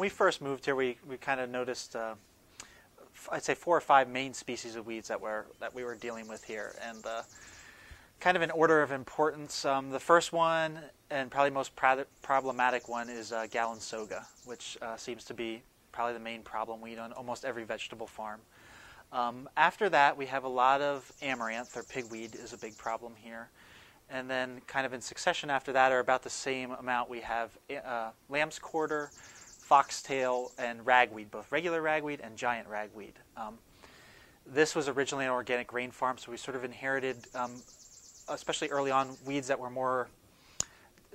we first moved here, we kind of noticed, I'd say 4 or 5 main species of weeds that we were dealing with here, and kind of in order of importance, the first one and probably most problematic one is Galansoga, which seems to be probably the main problem weed on almost every vegetable farm. After that, we have a lot of amaranth, or pigweed is a big problem here. And then kind of in succession after that, or about the same amount, we have lamb's quarter, foxtail, and ragweed, both regular ragweed and giant ragweed. This was originally an organic grain farm, so we sort of inherited, especially early on, weeds that were more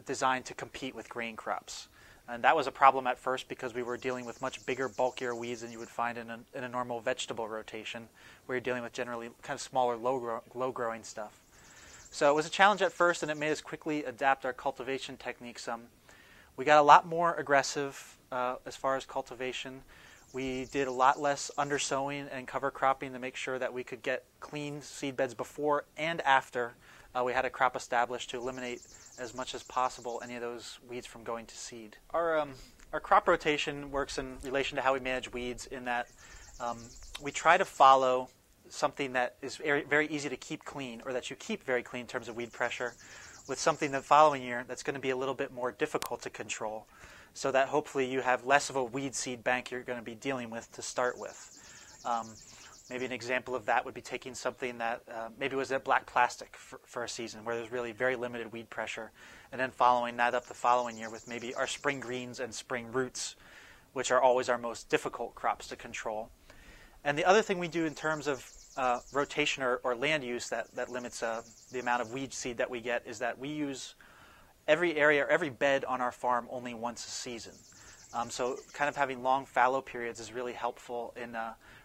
designed to compete with grain crops. And that was a problem at first because we were dealing with much bigger, bulkier weeds than you would find in a normal vegetable rotation, where you're dealing with generally kind of smaller, low-growing stuff. So it was a challenge at first, and it made us quickly adapt our cultivation techniques. We got a lot more aggressive as far as cultivation. We did a lot less undersowing and cover cropping to make sure that we could get clean seed beds before and after we had a crop established to eliminate as much as possible any of those weeds from going to seed. Our crop rotation works in relation to how we manage weeds in that we try to follow something that is very, very easy to keep clean, or that you keep very clean in terms of weed pressure, with something the following year that's going to be a little bit more difficult to control, so that hopefully you have less of a weed seed bank you're going to be dealing with to start with. Maybe an example of that would be taking something that maybe was a black plastic for a season where there's really very limited weed pressure, and then following that up the following year with maybe our spring greens and spring roots, which are always our most difficult crops to control. And the other thing we do in terms of rotation or land use that limits the amount of weed seed that we get is that we use every area or every bed on our farm only once a season. So kind of having long fallow periods is really helpful in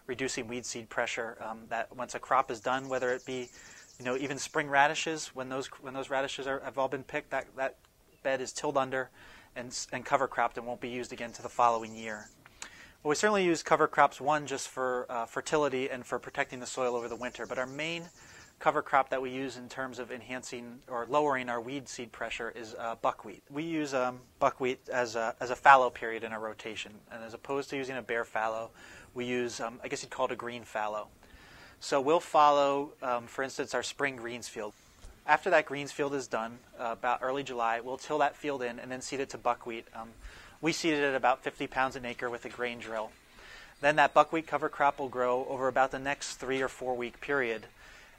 reducing weed seed pressure. That once a crop is done, whether it be even spring radishes, when those radishes have all been picked, that bed is tilled under and cover cropped and won't be used again to the following year. Well, we certainly use cover crops, one, just for fertility and for protecting the soil over the winter, but our main cover crop that we use in terms of enhancing or lowering our weed seed pressure is buckwheat. We use buckwheat as a fallow period in our rotation, and as opposed to using a bare fallow, we use, I guess you'd call it a green fallow. So we'll follow, for instance, our spring greens field. After that greens field is done, about early July, we'll till that field in and then seed it to buckwheat. We seed it at about 50 pounds an acre with a grain drill. Then that buckwheat cover crop will grow over about the next 3 or 4 week period.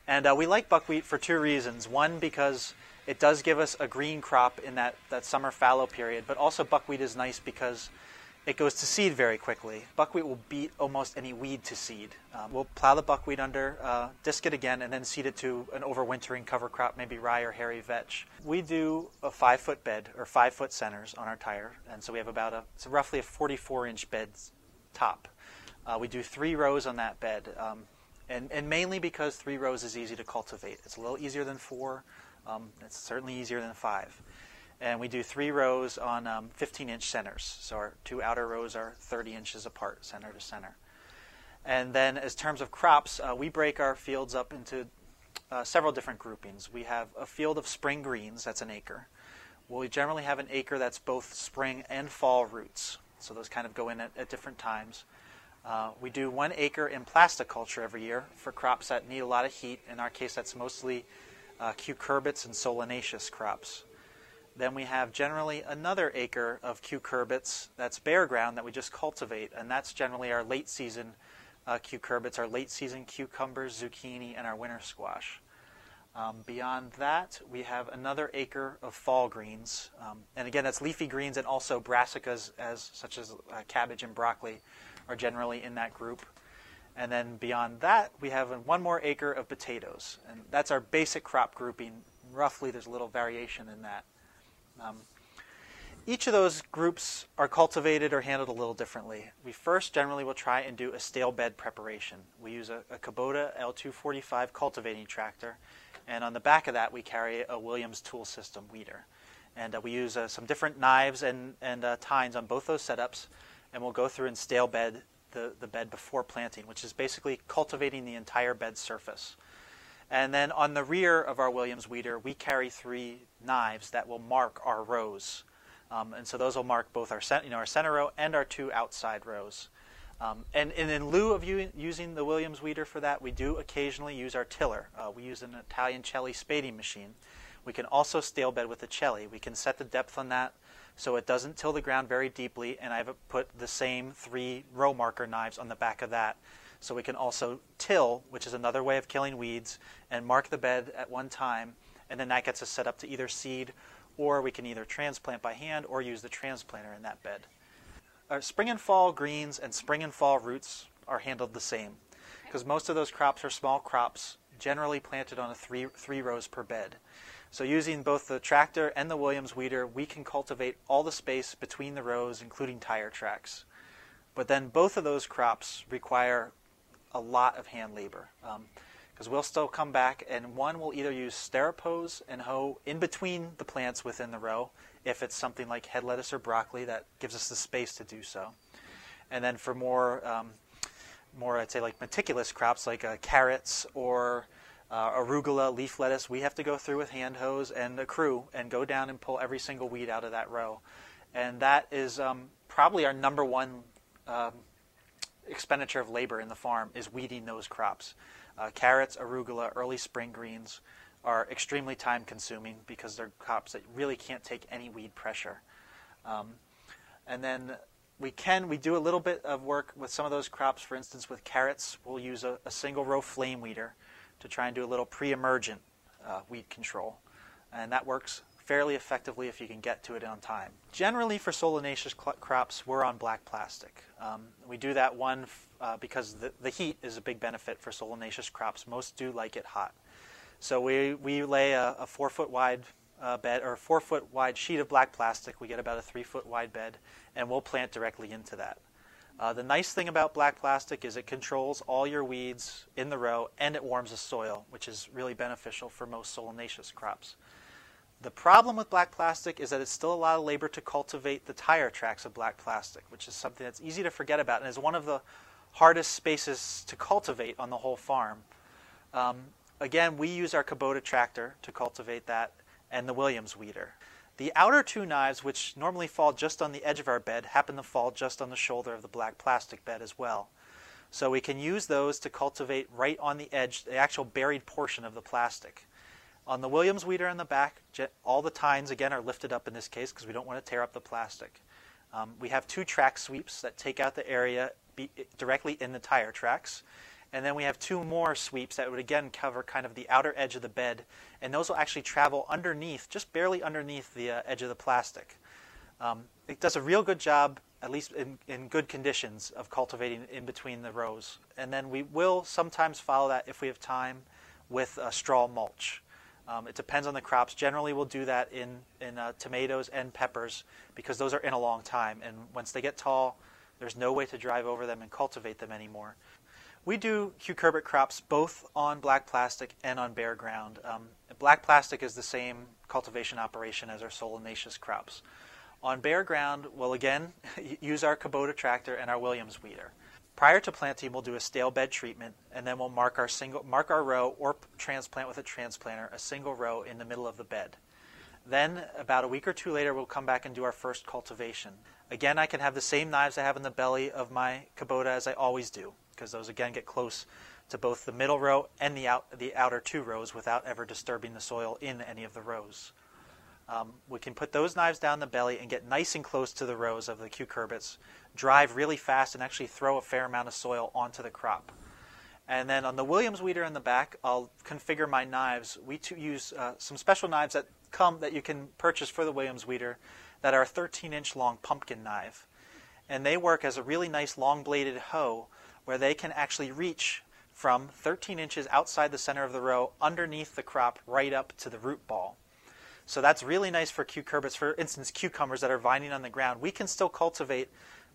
And we like buckwheat for 2 reasons. One, because it does give us a green crop in that summer fallow period, but also buckwheat is nice because it goes to seed very quickly. Buckwheat will beat almost any weed to seed. We'll plow the buckwheat under, disc it again, and then seed it to an overwintering cover crop, maybe rye or hairy vetch. We do a 5-foot bed, or 5-foot centers on our tire, and so we have it's roughly a 44-inch bed top. We do 3 rows on that bed, and mainly because 3 rows is easy to cultivate. It's a little easier than 4. It's certainly easier than 5. And we do 3 rows on 15-inch centers. So our 2 outer rows are 30 inches apart, center to center. And then as terms of crops, we break our fields up into several different groupings. We have a field of spring greens, that's an acre. We generally have an acre that's both spring and fall roots. So those kind of go in at different times. We do 1 acre in plasticulture every year for crops that need a lot of heat. In our case, that's mostly cucurbits and solanaceous crops. Then we have generally another acre of cucurbits that's bare ground that we just cultivate, and that's generally our late season cucurbits, our late season cucumbers, zucchini, and our winter squash. Beyond that, we have another acre of fall greens, and again, that's leafy greens, and also brassicas, such as cabbage and broccoli, are generally in that group. And then beyond that, we have 1 more acre of potatoes, and that's our basic crop grouping. Roughly, there's a little variation in that. Each of those groups are cultivated or handled a little differently. We first generally will try and do a stale bed preparation. We use a Kubota L245 cultivating tractor, and on the back of that we carry a Williams tool system weeder. And we use some different knives and tines on both those setups, and we'll go through and stale bed the bed before planting, which is basically cultivating the entire bed surface. And then on the rear of our Williams weeder, we carry 3 knives that will mark our rows. And so those will mark both our center row and our 2 outside rows. And in lieu of using the Williams weeder for that, we do occasionally use our tiller. We use an Italian Celli spading machine. We can also stale bed with the Celli. We can set the depth on that so it doesn't till the ground very deeply, and I've put the same 3 row marker knives on the back of that. So we can also till, which is another way of killing weeds, and mark the bed at one time, and then that gets us set up to either seed, or we can either transplant by hand or use the transplanter in that bed. Our spring and fall greens and spring and fall roots are handled the same, because most of those crops are small crops, generally planted on a 3 rows per bed. So using both the tractor and the Williams weeder, we can cultivate all the space between the rows, including tire tracks. But then both of those crops require a lot of hand labor, because we'll still come back, and one will either use stirrup hoes and hoe in between the plants within the row, if it's something like head lettuce or broccoli that gives us the space to do so. And then for more I'd say like meticulous crops like carrots or arugula, leaf lettuce, we have to go through with hand hoes and a crew and go down and pull every single weed out of that row. And that is probably our number one expenditure of labor in the farm, is weeding those crops. Carrots, arugula, early spring greens are extremely time consuming because they're crops that really can't take any weed pressure. And then we do a little bit of work with some of those crops. For instance, with carrots, we'll use a single row flame weeder to try and do a little pre-emergent weed control. And that works fairly effectively if you can get to it on time. Generally for solanaceous crops, we're on black plastic. We do that because the heat is a big benefit for solanaceous crops. Most do like it hot. So we lay a 4-foot wide bed, or a 4-foot wide sheet of black plastic. We get about a 3-foot wide bed, and we'll plant directly into that. The nice thing about black plastic is it controls all your weeds in the row, and it warms the soil, which is really beneficial for most solanaceous crops. The problem with black plastic is that it's still a lot of labor to cultivate the tire tracks of black plastic, which is something that's easy to forget about and is one of the hardest spaces to cultivate on the whole farm. Again, we use our Kubota tractor to cultivate that, and the Williams weeder. The outer 2 knives, which normally fall just on the edge of our bed, happen to fall just on the shoulder of the black plastic bed as well. So we can use those to cultivate right on the edge, the actual buried portion of the plastic. On the Williams weeder in the back, all the tines, again, are lifted up in this case because we don't want to tear up the plastic. We have 2 track sweeps that take out the area directly in the tire tracks. And then we have 2 more sweeps that would again cover kind of the outer edge of the bed, and those will actually travel underneath, just barely underneath the edge of the plastic. It does a real good job, at least in good conditions, of cultivating in between the rows. And then we will sometimes follow that, if we have time, with straw mulch. It depends on the crops. Generally we'll do that in tomatoes and peppers because those are in a long time, and once they get tall, there's no way to drive over them and cultivate them anymore. We do cucurbit crops both on black plastic and on bare ground. Black plastic is the same cultivation operation as our solanaceous crops. On bare ground, we'll again use our Kubota tractor and our Williams weeder. Prior to planting, we'll do a stale bed treatment, and then we'll mark our row or transplant with a transplanter a single row in the middle of the bed. Then, about a week or 2 later, we'll come back and do our first cultivation. Again, I can have the same knives I have in the belly of my Kubota as I always do, because those again get close to both the middle row and the outer 2 rows without ever disturbing the soil in any of the rows. We can put those knives down the belly and get nice and close to the rows of the cucurbits, drive really fast, and actually throw a fair amount of soil onto the crop. And then on the Williams weeder in the back, I'll configure my knives. We use some special knives that you can purchase for the Williams weeder that are a 13-inch long pumpkin knife. And they work as a really nice long-bladed hoe where they can actually reach from 13 inches outside the center of the row underneath the crop right up to the root ball. So that's really nice for cucurbits. For instance, cucumbers that are vining on the ground, we can still cultivate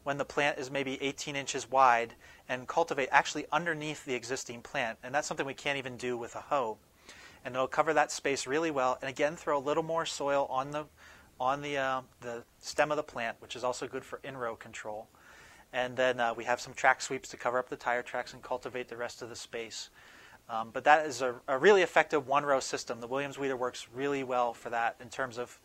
when the plant is maybe 18 inches wide and cultivate actually underneath the existing plant. And that's something we can't even do with a hoe. And it'll cover that space really well. And again, throw a little more soil on the stem of the plant, which is also good for in-row control. And then we have some track sweeps to cover up the tire tracks and cultivate the rest of the space. But that is a really effective one-row system. The Williams weeder works really well for that in terms of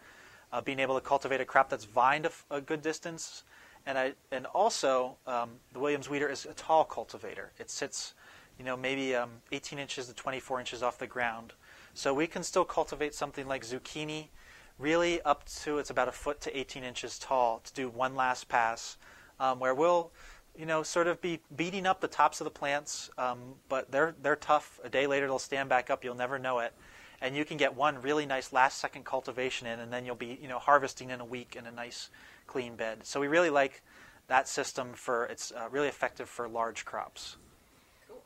being able to cultivate a crop that's vined a good distance. And also, the Williams weeder is a tall cultivator. It sits, maybe 18 inches to 24 inches off the ground. So we can still cultivate something like zucchini, really up to it's about a foot to 18 inches tall to do one last pass, where we'll, sort of be beating up the tops of the plants, but they're tough. A day later, they'll stand back up. You'll never know it. And you can get one really nice last-second cultivation in, and then you'll be, harvesting in a week in a nice, clean bed. So we really like that system it's really effective for large crops. Cool.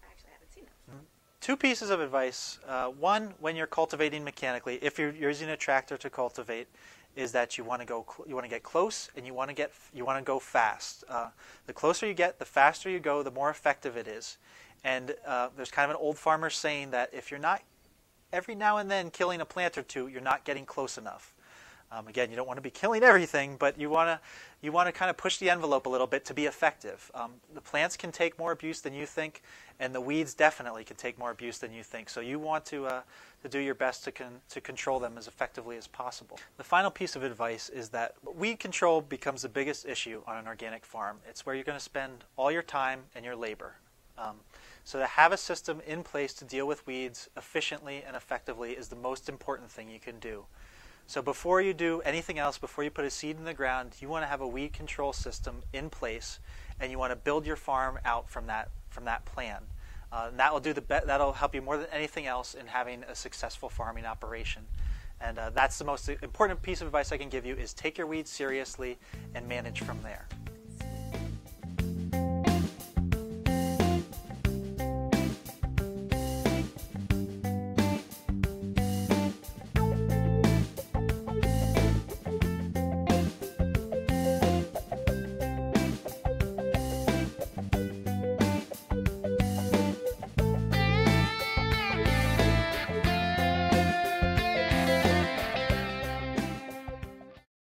I actually haven't seen it. Mm-hmm. Two pieces of advice. One, when you're cultivating mechanically, if you're using a tractor to cultivate, is that you want to get close and you want to go fast. The closer you get, the faster you go, the more effective it is. And there's kind of an old farmer saying that if you're not every now and then killing a plant or two, you're not getting close enough. Again, you don't want to be killing everything, but you want to kind of push the envelope a little bit to be effective. The plants can take more abuse than you think, and the weeds definitely can take more abuse than you think. So you want to do your best to control them as effectively as possible. The final piece of advice is that weed control becomes the biggest issue on an organic farm. It's where you're going to spend all your time and your labor. So to have a system in place to deal with weeds efficiently and effectively is the most important thing you can do. So before you do anything else, before you put a seed in the ground, you want to have a weed control system in place, and you want to build your farm out from that plan. And that will that'll help you more than anything else in having a successful farming operation. And that's the most important piece of advice I can give you: is take your weeds seriously and manage from there.